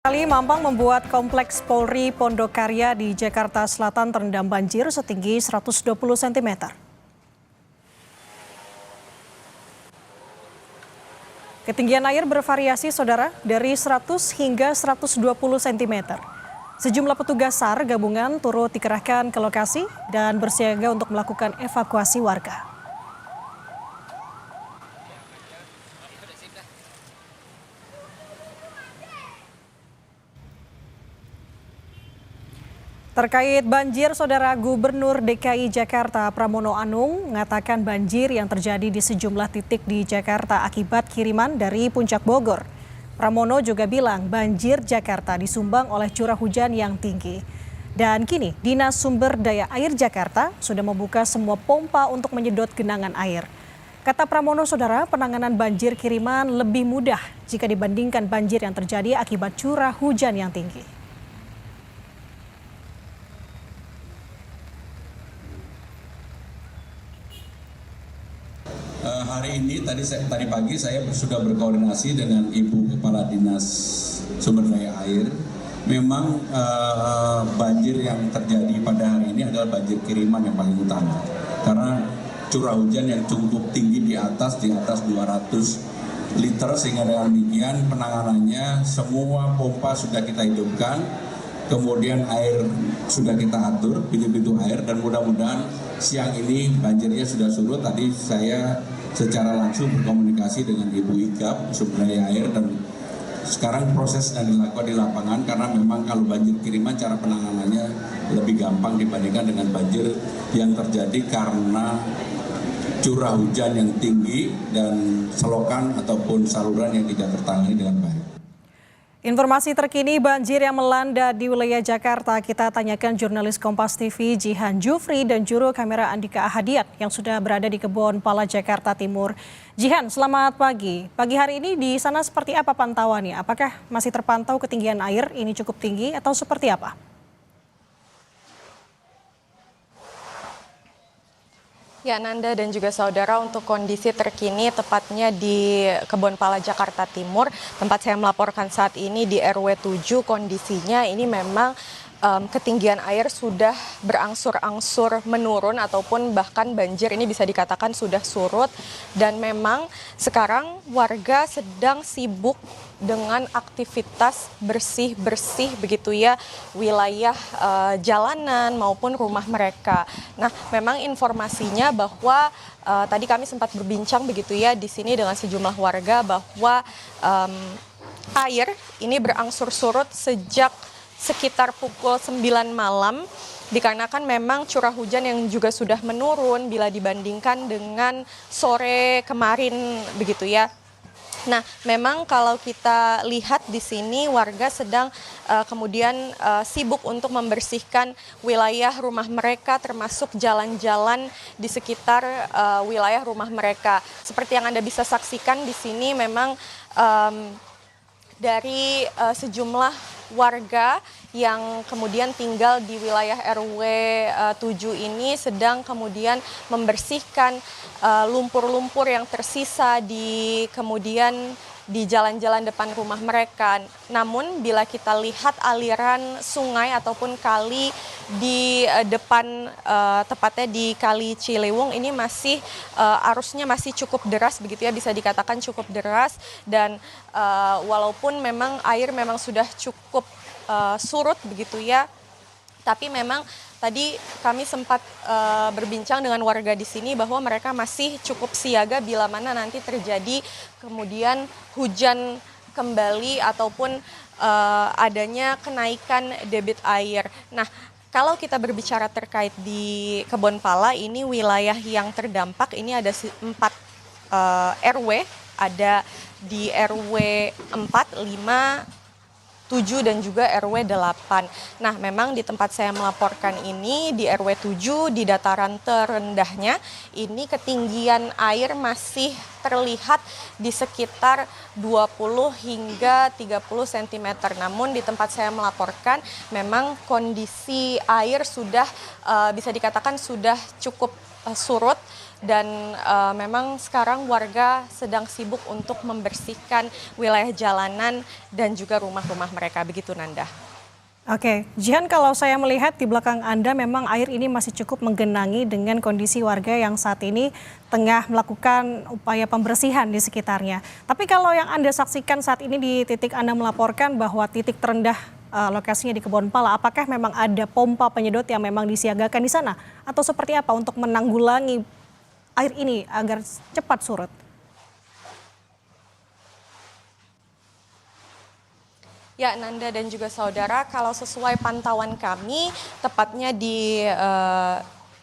Kali Mampang membuat kompleks Polri Pondokarya di Jakarta Selatan terendam banjir setinggi 120 cm. Ketinggian air bervariasi, saudara, dari 100 hingga 120 cm. Sejumlah petugas SAR gabungan turut dikerahkan ke lokasi dan bersiaga untuk melakukan evakuasi warga. Terkait banjir, saudara, Gubernur DKI Jakarta Pramono Anung mengatakan banjir yang terjadi di sejumlah titik di Jakarta akibat kiriman dari Puncak Bogor. Pramono juga bilang banjir Jakarta disumbang oleh curah hujan yang tinggi. Dan kini Dinas Sumber Daya Air Jakarta sudah membuka semua pompa untuk menyedot genangan air. Kata Pramono, saudara, penanganan banjir kiriman lebih mudah jika dibandingkan banjir yang terjadi akibat curah hujan yang tinggi. Hari ini tadi pagi saya sudah berkoordinasi dengan Ibu Kepala Dinas Sumber Daya Air. Memang banjir yang terjadi pada hari ini adalah banjir kiriman yang paling utama. Karena curah hujan yang cukup tinggi di atas 200 liter, sehingga dengan demikian penanganannya semua pompa sudah kita hidupkan. Kemudian air sudah kita atur, pintu-pintu air, dan mudah-mudahan siang ini banjirnya sudah surut. Tadi saya secara langsung berkomunikasi dengan Ibu Ikap Sumber Daya Air, dan sekarang proses yang dilakukan di lapangan, karena memang kalau banjir kiriman cara penanganannya lebih gampang dibandingkan dengan banjir yang terjadi karena curah hujan yang tinggi dan selokan ataupun saluran yang tidak tertangani dengan baik. Informasi terkini banjir yang melanda di wilayah Jakarta kita tanyakan jurnalis Kompas TV Jihan Jufri dan juru kamera Andika Ahadiat yang sudah berada di Kebon Pala, Jakarta Timur. Jihan, selamat pagi. Pagi hari ini di sana seperti apa pantauannya? Apakah masih terpantau ketinggian air ini cukup tinggi atau seperti apa? Ya, Nanda dan juga saudara, untuk kondisi terkini tepatnya di Kebon Pala, Jakarta Timur, tempat saya melaporkan saat ini di RW 7, kondisinya ini memang ketinggian air sudah berangsur-angsur menurun ataupun bahkan banjir ini bisa dikatakan sudah surut, dan memang sekarang warga sedang sibuk dengan aktivitas bersih-bersih begitu ya wilayah jalanan maupun rumah mereka. Nah, memang informasinya bahwa tadi kami sempat berbincang begitu ya di sini dengan sejumlah warga bahwa air ini berangsur surut sejak sekitar pukul 9 malam, dikarenakan memang curah hujan yang juga sudah menurun bila dibandingkan dengan sore kemarin begitu ya. Nah, memang kalau kita lihat di sini warga sedang kemudian sibuk untuk membersihkan wilayah rumah mereka, termasuk jalan-jalan di sekitar wilayah rumah mereka. Seperti yang Anda bisa saksikan di sini, memang dari sejumlah warga yang kemudian tinggal di wilayah RW 7 ini sedang kemudian membersihkan lumpur-lumpur yang tersisa di jalan-jalan depan rumah mereka. Namun bila kita lihat aliran sungai ataupun kali di depan, tepatnya di Kali Ciliwung ini masih arusnya masih cukup deras begitu ya, bisa dikatakan cukup deras, dan walaupun memang air memang sudah cukup surut begitu ya, tapi memang tadi kami sempat berbincang dengan warga di sini bahwa mereka masih cukup siaga bila mana nanti terjadi kemudian hujan kembali ataupun adanya kenaikan debit air. Nah, kalau kita berbicara terkait di Kebon Pala, ini wilayah yang terdampak ini ada 4 RW, ada di RW 4, 5, 7 dan juga RW 8. Nah, memang di tempat saya melaporkan ini di RW 7 di dataran terendahnya ini ketinggian air masih terlihat di sekitar 20 hingga 30 cm. Namun di tempat saya melaporkan memang kondisi air sudah bisa dikatakan sudah cukup surut, dan memang sekarang warga sedang sibuk untuk membersihkan wilayah jalanan dan juga rumah-rumah mereka. Begitu Nanda. Oke, Jihan, kalau saya melihat di belakang Anda memang air ini masih cukup menggenangi dengan kondisi warga yang saat ini tengah melakukan upaya pembersihan di sekitarnya. Tapi kalau yang Anda saksikan saat ini di titik Anda melaporkan bahwa titik terendah lokasinya di Kebonpala, apakah memang ada pompa penyedot yang memang disiagakan di sana? Atau seperti apa untuk menanggulangi air ini agar cepat surut? Ya, Nanda dan juga saudara, kalau sesuai pantauan kami, tepatnya di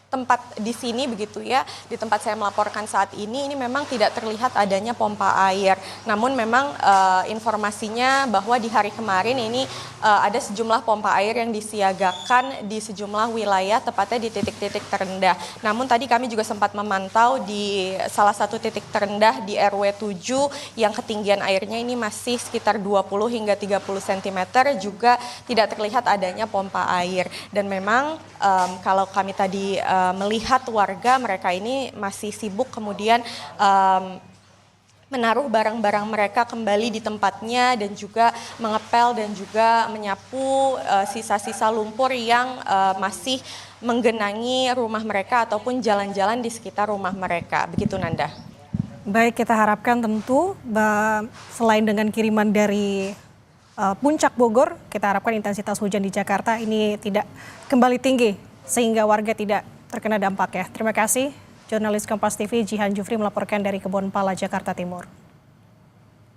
tempat di sini begitu ya, di tempat saya melaporkan saat ini memang tidak terlihat adanya pompa air. Namun memang informasinya bahwa di hari kemarin ini ada sejumlah pompa air yang disiagakan di sejumlah wilayah, tepatnya di titik-titik terendah. Namun tadi kami juga sempat memantau di salah satu titik terendah di RW 7 yang ketinggian airnya ini masih sekitar 20 hingga 30 cm, juga tidak terlihat adanya pompa air. Dan memang kalau kami tadi melihat warga mereka ini masih sibuk kemudian menaruh barang-barang mereka kembali di tempatnya dan juga mengepel dan juga menyapu sisa-sisa lumpur yang masih menggenangi rumah mereka ataupun jalan-jalan di sekitar rumah mereka. Begitu Nanda. Baik, kita harapkan tentu selain dengan kiriman dari Puncak Bogor, kita harapkan intensitas hujan di Jakarta ini tidak kembali tinggi sehingga warga tidak terkena dampak ya. Terima kasih, jurnalis Kompas TV Jihan Jufri melaporkan dari Kebonpala, Jakarta Timur.